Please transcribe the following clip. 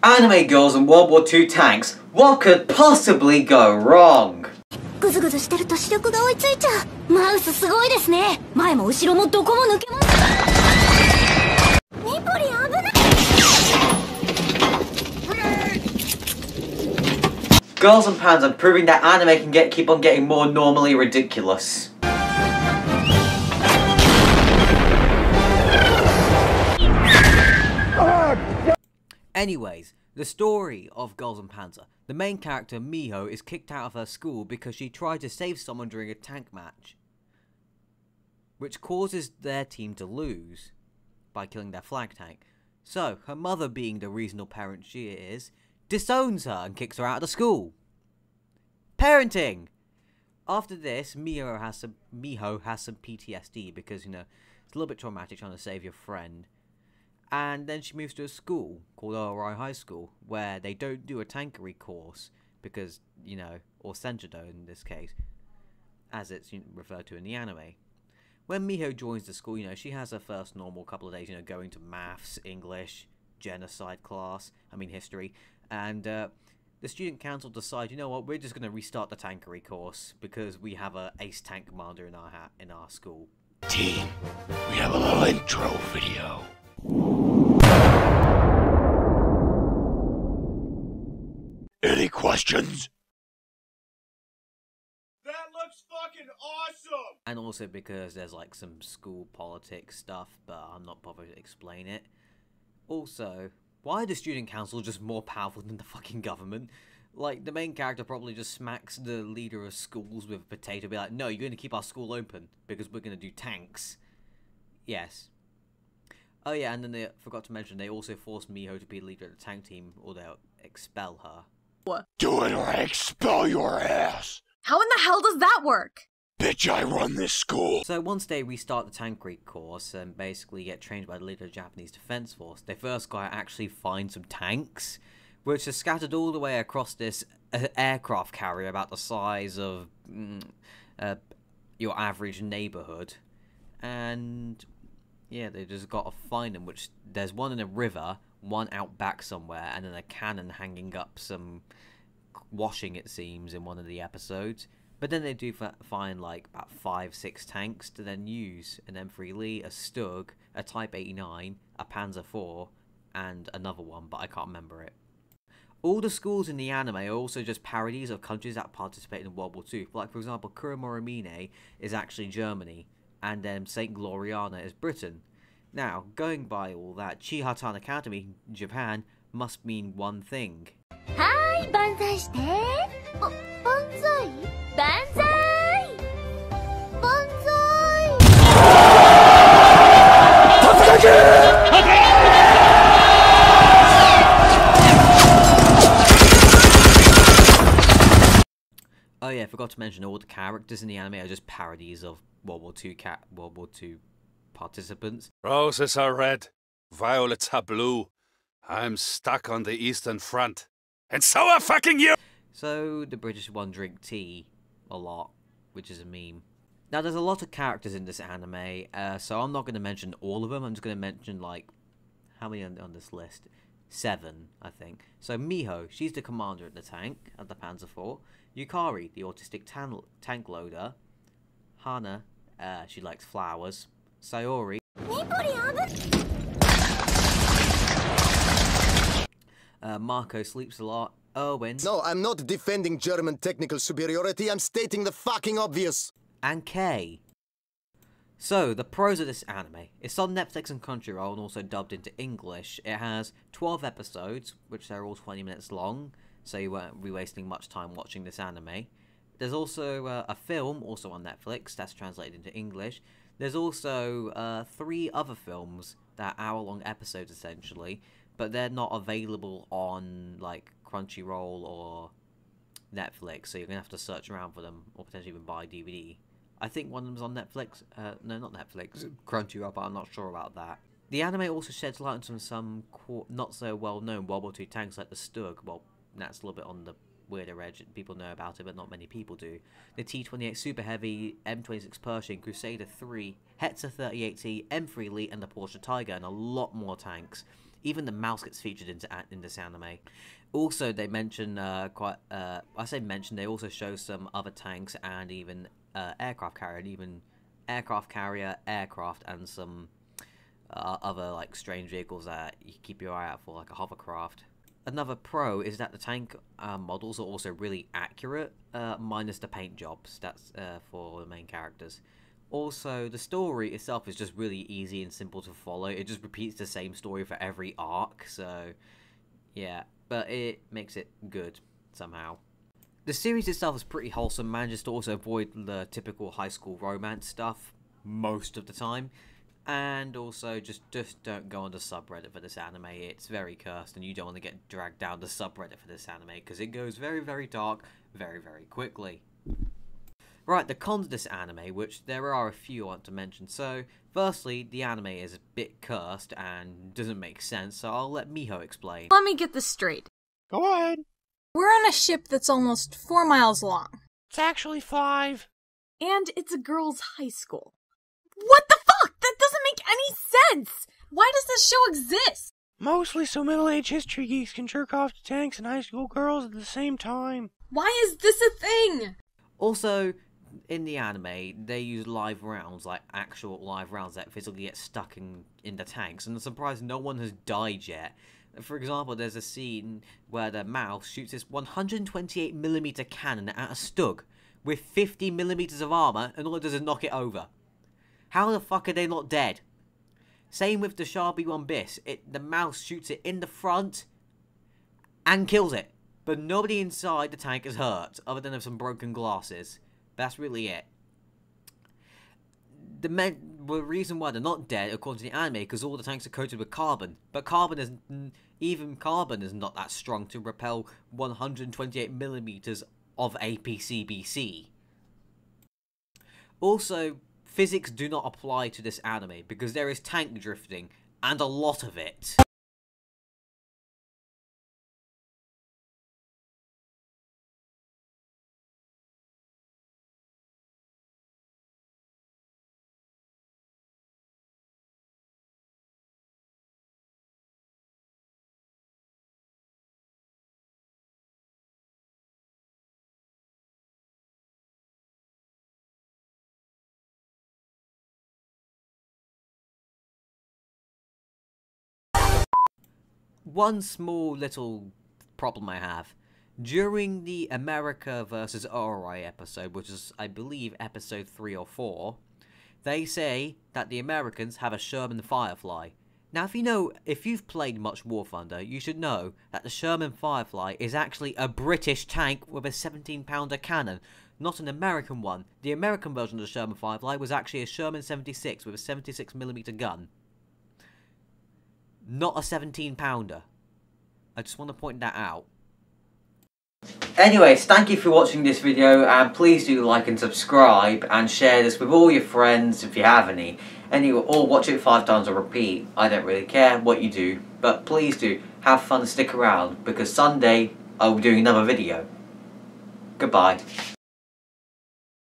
Anime girls and World War II tanks, what could possibly go wrong? Girls and Panzer proving that anime can keep on getting more normally ridiculous. Anyways, the story of Girls and Panzer. The main character, Miho, is kicked out of her school because she tried to save someone during a tank match, which causes their team to lose by killing their flag tank. So, her mother, being the reasonable parent she is, disowns her and kicks her out of the school. Parenting! After this, Miho has some PTSD because, you know, it's a little bit traumatic trying to save your friend. And then she moves to a school called ORI High School, where they don't do a tankery course because, you know, or Senjudo in this case, as it's referred to in the anime. When Miho joins the school, you know, she has her first normal couple of days, you know, going to maths, English, genocide class, history, and the student council decide, you know what, we're just going to restart the tankery course because we have a ace tank commander in our school. Team, we have a little intro video. Any questions? That looks fucking awesome! And also because there's like some school politics stuff, but I'm not bothered to explain it. Also, why are the student council just more powerful than the fucking government? Like, the main character probably just smacks the leader of schools with a potato, be like, no, you're going to keep our school open because we're going to do tanks. Yes. Oh yeah, and then they forgot to mention they also forced Miho to be leader of the tank team, or they'll expel her. What? Do it or I expel your ass! How in the hell does that work? Bitch, I run this school! So once they restart the tankery course and basically get trained by the leader of the Japanese Defense Force, they first gotta actually find some tanks, which are scattered all the way across this aircraft carrier about the size of your average neighborhood. And yeah, they just gotta find them, which there's one in a river, one out back somewhere, and then a cannon hanging up some washing, it seems, in one of the episodes. But then they do find like about 5-6 tanks to then use an M3 Lee, a Stug, a Type 89, a Panzer IV, and another one, but I can't remember it. All the schools in the anime are also just parodies of countries that participated in World War II. Like, for example, Kuromorimine is actually Germany, and then St. Gloriana is Britain. Now, going by all that, Chihatan Academy in Japan must mean one thing. Hi, banzai shite. Banzai? Banzai! Banzai! Oh yeah, I forgot to mention all the characters in the anime are just parodies of World War II participants. Roses are red, violets are blue. I'm stuck on the Eastern Front. And so are fucking you! So, the British one drink tea a lot, which is a meme. Now, there's a lot of characters in this anime, so I'm not going to mention all of them. I'm just going to mention, like, how many on this list? 7, I think. So, Miho, she's the commander at the tank, at the Panzer IV. Yukari, the autistic tank loader. Hana, she likes flowers. Sayori. Marco sleeps a lot. Erwin. No, I'm not defending German technical superiority, I'm stating the fucking obvious. And Kay. So, the pros of this anime. It's on Netflix and Crunchyroll and also dubbed into English. It has 12 episodes, which are all 20 minutes long, so you won't be wasting much time watching this anime. There's also a film, also on Netflix, that's translated into English. There's also 3 other films that are hour-long episodes, essentially, but they're not available on, like, Crunchyroll or Netflix, so you're going to have to search around for them, or potentially even buy DVD. I think one of them's on Netflix. No, not Netflix. Crunchyroll, but I'm not sure about that. The anime also sheds light on some not so well-known World War II tanks like the Stug. Well, that's a little bit on the weirder edge. People know about it, but not many people do. The T-28 Super Heavy, M26 Pershing, Crusader 3, Hetzer 38T, M3 Elite, and the Porsche Tiger, and a lot more tanks. Even the mouse gets featured in this anime. Also, they mention I say mention. They also show some other tanks and even aircraft carrier, aircraft, and some other like strange vehicles that you keep your eye out for, like a hovercraft. Another pro is that the tank models are also really accurate, minus the paint jobs. That's for the main characters. Also, the story itself is just really easy and simple to follow. It just repeats the same story for every arc, so yeah, but it makes it good somehow. The series itself is pretty wholesome, manages to also avoid the typical high school romance stuff most of the time. And also, just don't go on the subreddit for this anime. It's very cursed, and you don't want to get dragged down the subreddit for this anime, because it goes very, very dark, very, very quickly. Right, the cons of this anime, which there are a few I want to mention. So, firstly, the anime is a bit cursed and doesn't make sense, so I'll let Miho explain. Let me get this straight. Go ahead. We're on a ship that's almost 4 miles long. It's actually 5. And it's a girls' high school. What the fuck? That doesn't make any sense! Why does this show exist? Mostly so middle-aged history geeks can jerk off to tanks and high school girls at the same time. Why is this a thing? Also, in the anime, they use live rounds, like actual live rounds that physically get stuck in the tanks, and I'm surprised no one has died yet. For example, there's a scene where the mouse shoots this 128mm cannon at a Stug with 50mm of armor, and all it does is knock it over. How the fuck are they not dead? Same with the Sharpie 1 Bis. The mouse shoots it in the front and kills it. But nobody inside the tank is hurt, other than some broken glasses. That's really it. The reason why they're not dead, according to the anime, because all the tanks are coated with carbon. But even carbon is not that strong to repel 128mm of APCBC. Also, physics do not apply to this anime, because there is tank drifting, and a lot of it. One small little problem I have. During the America vs. Ori episode, which is, I believe, episode 3 or 4, they say that the Americans have a Sherman Firefly. Now, if you've played much War Thunder, you should know that the Sherman Firefly is actually a British tank with a 17-pounder cannon, not an American one. The American version of the Sherman Firefly was actually a Sherman 76 with a 76mm gun. Not a 17-pounder. I just want to point that out. Anyways, thank you for watching this video, and please do like and subscribe, and share this with all your friends if you have any. Or watch it 5 times or repeat. I don't really care what you do, but please do have fun and stick around, because Sunday I'll be doing another video. Goodbye.